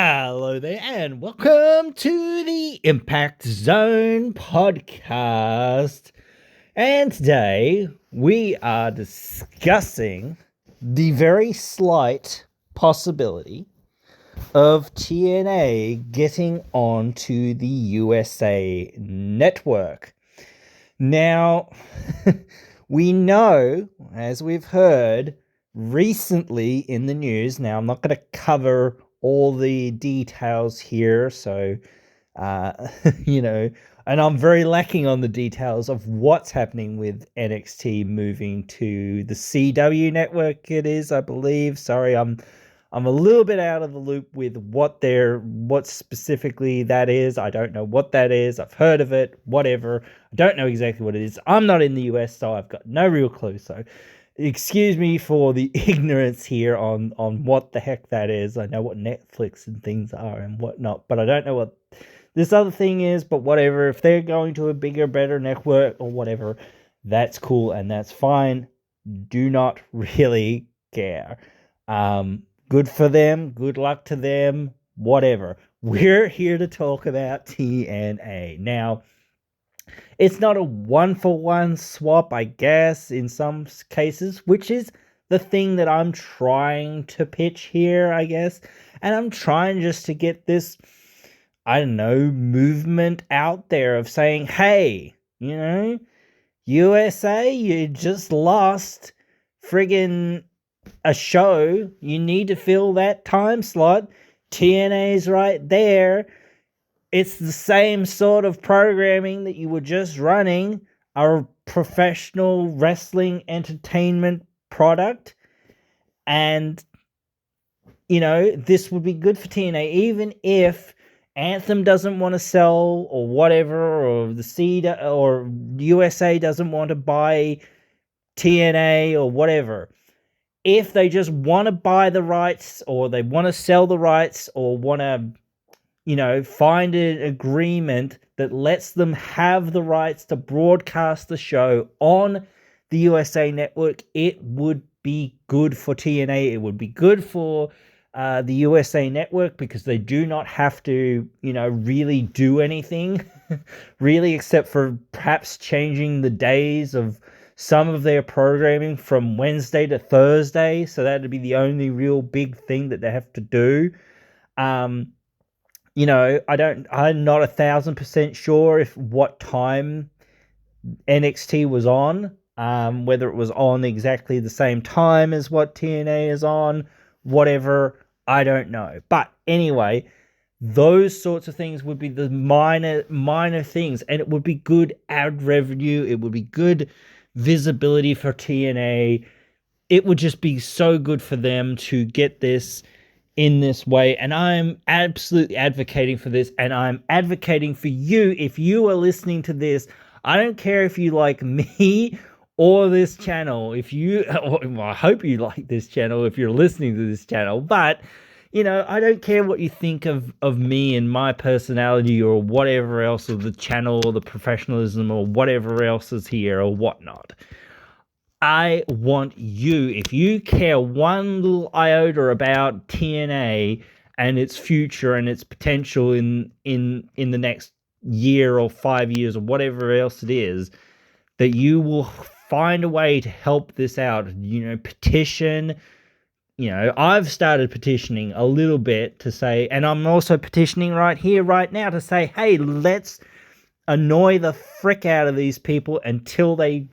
Hello there, and welcome to the Impact Zone podcast. And today we are discussing the very slight possibility of TNA getting onto the USA network. Now, we know, as we've heard recently in the news, now I'm not going to cover all the details here, so and I'm very lacking on the details of what's happening with NXT moving to the CW network. It is, I believe. Sorry, I'm a little bit out of the loop with what specifically that is. I don't know what that is. I've heard of it, whatever. I don't know exactly what it is. I'm not in the US, so I've got no real clue. So excuse me for the ignorance here on what the heck that is. I know what Netflix and things are and whatnot, but I don't know what this other thing is, but whatever. If they're going to a bigger, better network or whatever, that's cool and that's fine. Do not really care. Good for them. Good luck to them. Whatever. We're here to talk about TNA. Now, it's not a one-for-one swap, I guess, in some cases, which is the thing that I'm trying to pitch here, I guess. And I'm trying just to get this, I don't know, movement out there of saying, hey, USA, you just lost friggin' a show. You need to fill that time slot. TNA's right there. It's the same sort of programming that you were just running, a professional wrestling entertainment product. And, this would be good for TNA, even if Anthem doesn't want to sell or whatever, or or USA doesn't want to buy TNA or whatever. If they just want to buy the rights, or they want to sell the rights, or want to find an agreement that lets them have the rights to broadcast the show on the USA Network, it would be good for TNA. It would be good for the USA Network, because they do not have to, really do anything, really, except for perhaps changing the days of some of their programming from Wednesday to Thursday. So that would be the only real big thing that they have to do. I'm not 1,000% sure what time NXT was on, whether it was on exactly the same time as what TNA is on, whatever, I don't know. But anyway, those sorts of things would be the minor things, and it would be good ad revenue. It would be good visibility for TNA. It would just be so good for them to get this in this way, and I'm absolutely advocating for this, and I'm advocating for you. If you are listening to this, I don't care if you like me or this channel. I hope you like this channel if you're listening to this channel, but I don't care what you think of me and my personality or whatever else, of the channel or the professionalism or whatever else is here or whatnot. I want you, if you care one little iota about TNA and its future and its potential in the next year or 5 years or whatever else it is, that you will find a way to help this out. Petition. I've started petitioning a little bit to say, and I'm also petitioning right here, right now, to say, hey, let's annoy the frick out of these people until they,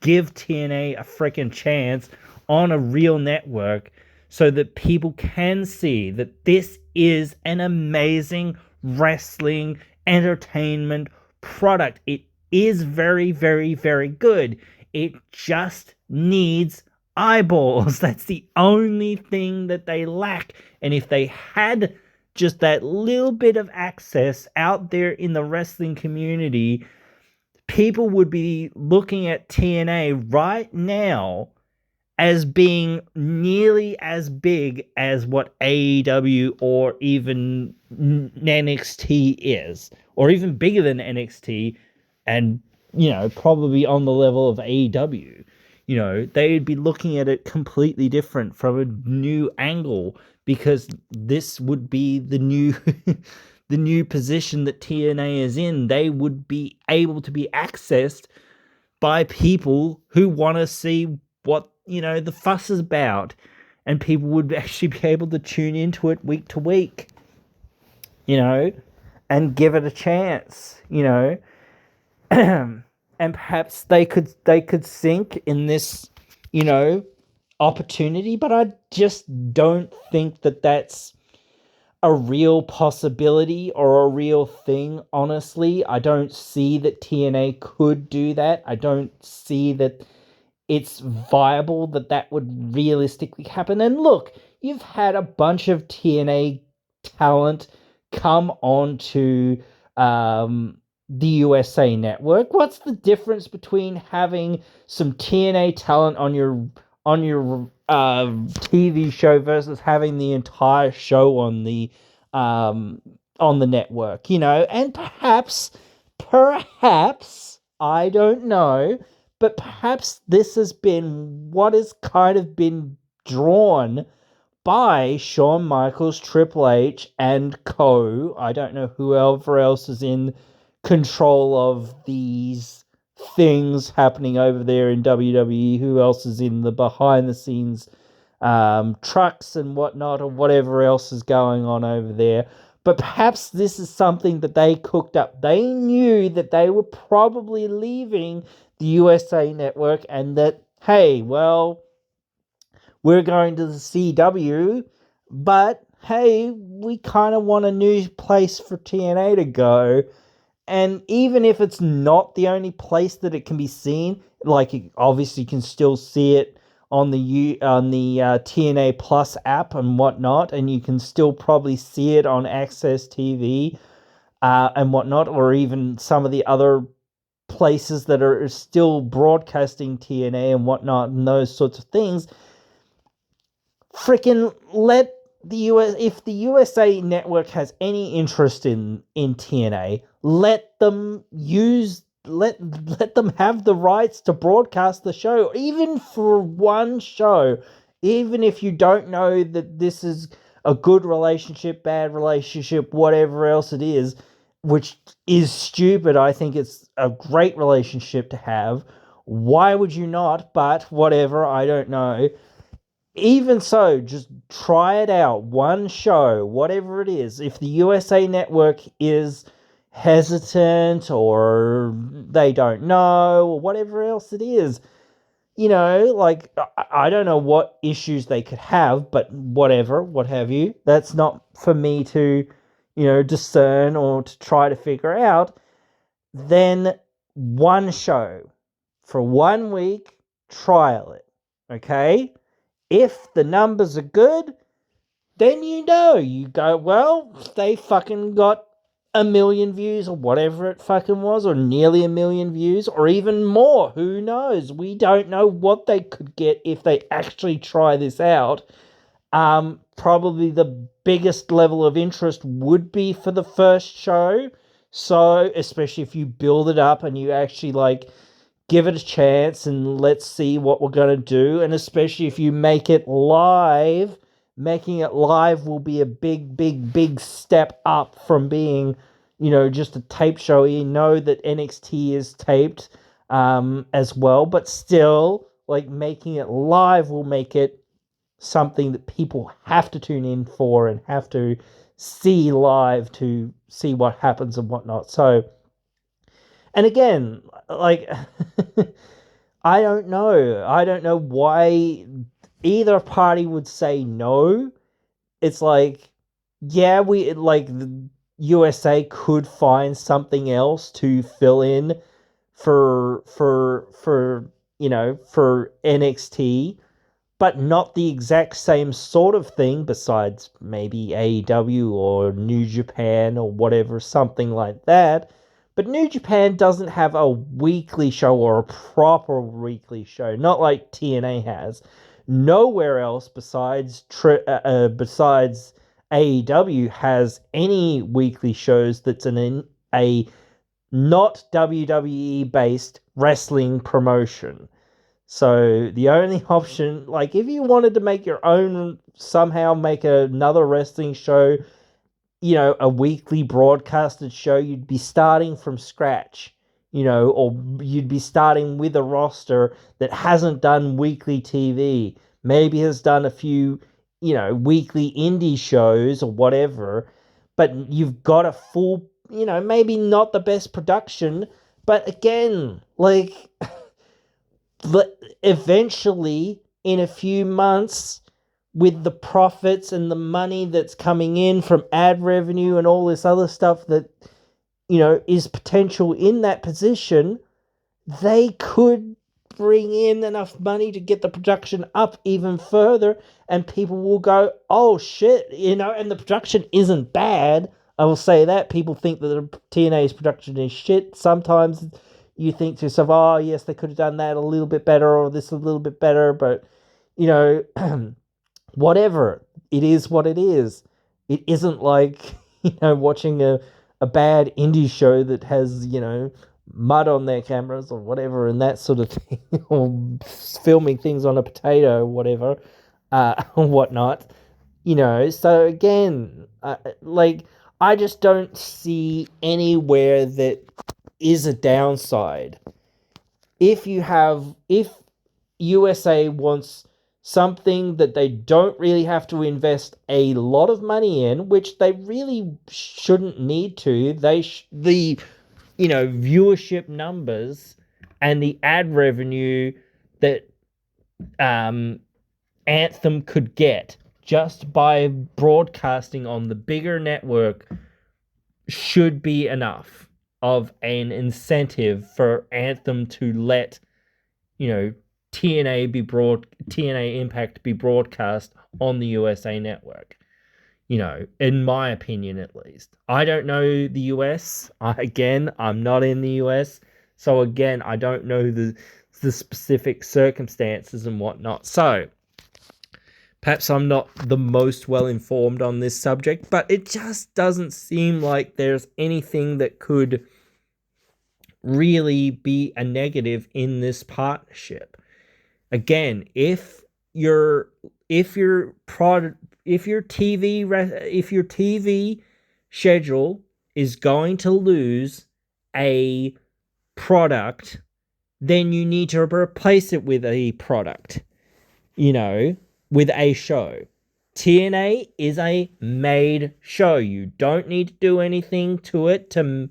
give TNA a freaking chance on a real network, so that people can see that this is an amazing wrestling entertainment product. It is very, very, very good. It just needs eyeballs. That's the only thing that they lack. And if they had just that little bit of access out there in the wrestling community, people would be looking at TNA right now as being nearly as big as what AEW or even NXT is, or even bigger than NXT, and probably on the level of AEW. they'd be looking at it completely different from a new angle, because this would be the new the new position that TNA is in. They would be able to be accessed by people who want to see what, the fuss is about, and people would actually be able to tune into it week to week, and give it a chance, and perhaps they could sink in this, opportunity. But I just don't think that that's a real possibility or a real thing. Honestly, I don't see that TNA could do that. I don't see that it's viable that would realistically happen. And look, you've had a bunch of TNA talent come on to the USA Network. What's the difference between having some TNA talent on your TV show versus having the entire show on the network? And perhaps I don't know, but perhaps this has been what has kind of been drawn by Shawn Michaels, Triple H, and co. I don't know whoever else is in control of these things happening over there in WWE, who else is in the behind the scenes trucks and whatnot, or whatever else is going on over there. But perhaps this is something that they cooked up. They knew that they were probably leaving the USA Network, and that, hey, well, we're going to the CW, but hey, we kind of want a new place for TNA to go. And even if it's not the only place that it can be seen, like, you obviously can still see it on the TNA Plus app and whatnot, and you can still probably see it on Access TV and whatnot, or even some of the other places that are still broadcasting TNA and whatnot, and those sorts of things. Freaking let the if the USA Network has any interest in TNA, let them have the rights to broadcast the show, even for one show. Even if you don't know that this is a good relationship, bad relationship, whatever else it is, which is stupid. I think it's a great relationship to have. Why would you not? But whatever, I don't know. Even so, just try it out. One show, whatever it is. If the USA Network is hesitant, or they don't know, or whatever else it is, like, I don't know what issues they could have, but whatever, what have you. That's not for me to, discern or to try to figure out. Then one show for 1 week, trial it, okay? If the numbers are good, then you go, well, they fucking got 1 million views, or whatever it fucking was, or nearly 1 million views, or even more. Who knows? We don't know what they could get if they actually try this out. Probably the biggest level of interest would be for the first show. So, especially if you build it up and you actually, like, give it a chance and let's see what we're going to do. And especially if you make it live, making it live will be a big step up from being, just a tape show. You know that NXT is taped as well, but still, like, making it live will make it something that people have to tune in for and have to see live to see what happens and whatnot. So, and again, like, I don't know. I don't know why either party would say no. It's like, yeah, the USA could find something else to fill in for NXT, but not the exact same sort of thing, besides maybe AEW or New Japan or whatever, something like that. But New Japan doesn't have a weekly show, or a proper weekly show, not like TNA has. Nowhere else besides AEW has any weekly shows that's a not WWE based wrestling promotion. So the only option, like if you wanted to make your own, somehow make another wrestling show, a weekly broadcasted show, you'd be starting from scratch, or you'd be starting with a roster that hasn't done weekly TV, maybe has done a few, weekly indie shows or whatever, but you've got a full, maybe not the best production, but again, like, eventually, in a few months, with the profits and the money that's coming in from ad revenue and all this other stuff that, is potential in that position, they could bring in enough money to get the production up even further, and people will go, oh shit, and the production isn't bad. I will say that. People think that the TNA's production is shit. Sometimes you think to yourself, oh yes, they could have done that a little bit better, or this a little bit better, but whatever. It is what it is. It isn't like, watching a bad indie show that has, mud on their cameras or whatever and that sort of thing, or filming things on a potato or whatever, or whatnot. So again, I just don't see anywhere that is a downside. If USA wants something that they don't really have to invest a lot of money in, which they really shouldn't need to. The viewership numbers and the ad revenue that Anthem could get just by broadcasting on the bigger network should be enough of an incentive for Anthem to let TNA Impact be broadcast on the USA network. In my opinion, at least. I don't know the US. I'm not in the US, so again, I don't know the specific circumstances and whatnot. So perhaps I'm not the most well informed on this subject, but it just doesn't seem like there's anything that could really be a negative in this partnership. Again, if your TV schedule is going to lose a product, then you need to replace it with a product, with a show. TNA is a made show. You don't need to do anything to it to,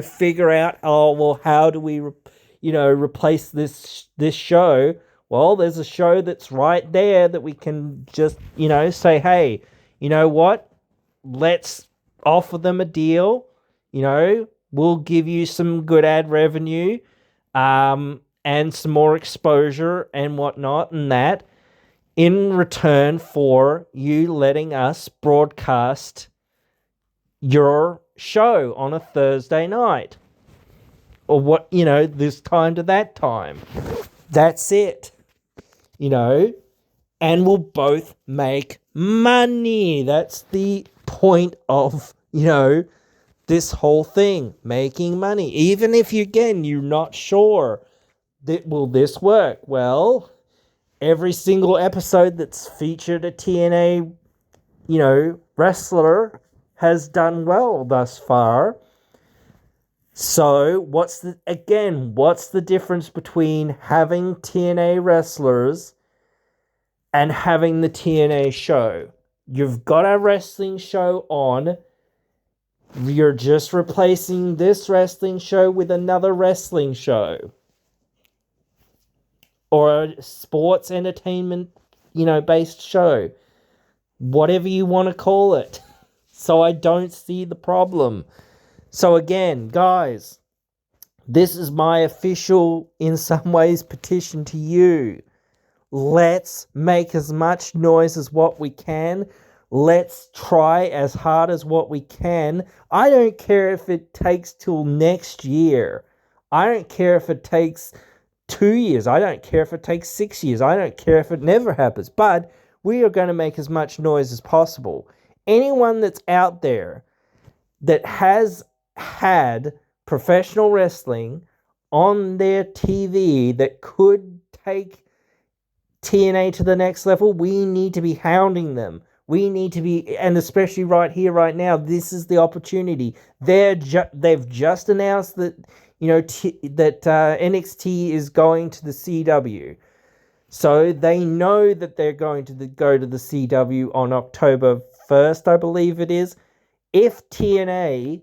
figure out, oh, well, how do we, replace this show? Well, there's a show that's right there that we can just, say, hey, you know what? Let's offer them a deal. We'll give you some good ad revenue, and some more exposure and whatnot, and that in return for you letting us broadcast your show on a Thursday night, or what, this time to that time. That's it. And we'll both make money. That's the point of, this whole thing, making money. Even if you're not sure that will this work? Well, every single episode that's featured a TNA, wrestler has done well thus far. So what's the difference between having TNA wrestlers and having the TNA show? You've got a wrestling show on. You're just replacing this wrestling show with another wrestling show. Or a sports entertainment, based show. Whatever you want to call it. So I don't see the problem. So again, guys, this is my official, in some ways, petition to you. Let's make as much noise as what we can. Let's try as hard as what we can. I don't care if it takes till next year. I don't care if it takes 2 years. I don't care if it takes 6 years. I don't care if it never happens. But we are going to make as much noise as possible. Anyone that's out there that has had professional wrestling on their TV that could take TNA to the next level, we need to be hounding them. We need to be, and especially right here, right now, this is the opportunity. They've just announced that NXT is going to the CW, so they know that they're going to go to the CW on October 1st, I believe it is. If TNA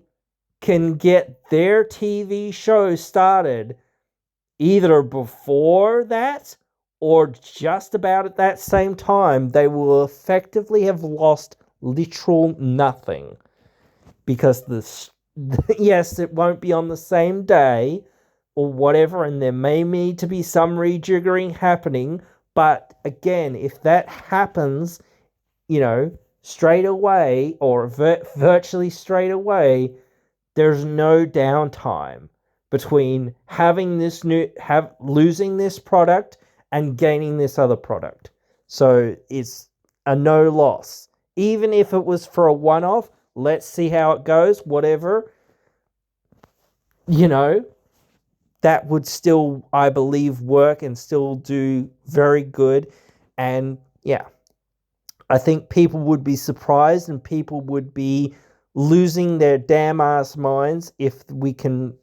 can get their TV show started either before that or just about at that same time, they will effectively have lost literal nothing. Because yes, it won't be on the same day or whatever, and there may need to be some rejiggering happening. But again, if that happens, straight away or virtually straight away, there's no downtime between losing this product and gaining this other product. So it's a no loss. Even if it was for a one-off, let's see how it goes, whatever. That would still, I believe, work and still do very good. And yeah, I think people would be surprised and people would be losing their damn ass minds if we can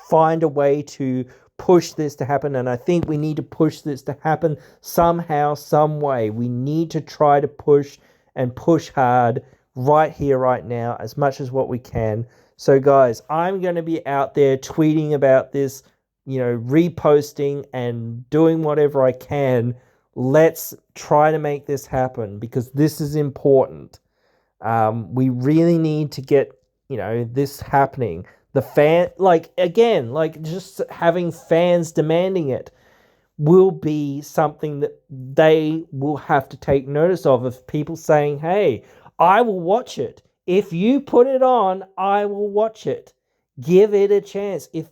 find a way to push this to happen. And I think we need to push this to happen somehow, some way. We need to try to push and push hard right here, right now, as much as what we can. So guys, I'm going to be out there tweeting about this, reposting and doing whatever I can. Let's try to make this happen because this is important. We really need to get, this happening. The just having fans demanding it will be something that they will have to take notice of people saying, hey, I will watch it. If you put it on, I will watch it. Give it a chance. If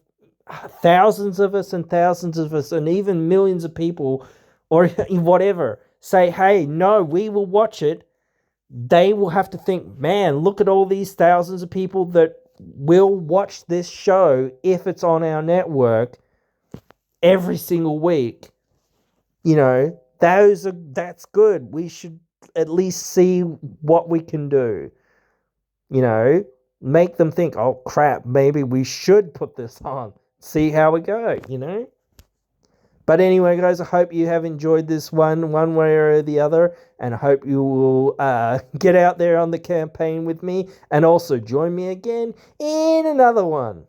thousands of us and even millions of people or whatever say, hey, no, we will watch it, they will have to think, man, look at all these thousands of people that will watch this show if it's on our network every single week. That's good. We should at least see what we can do. Make them think, oh crap, maybe we should put this on. See how we go, But anyway, guys, I hope you have enjoyed this one way or the other, and I hope you will get out there on the campaign with me and also join me again in another one.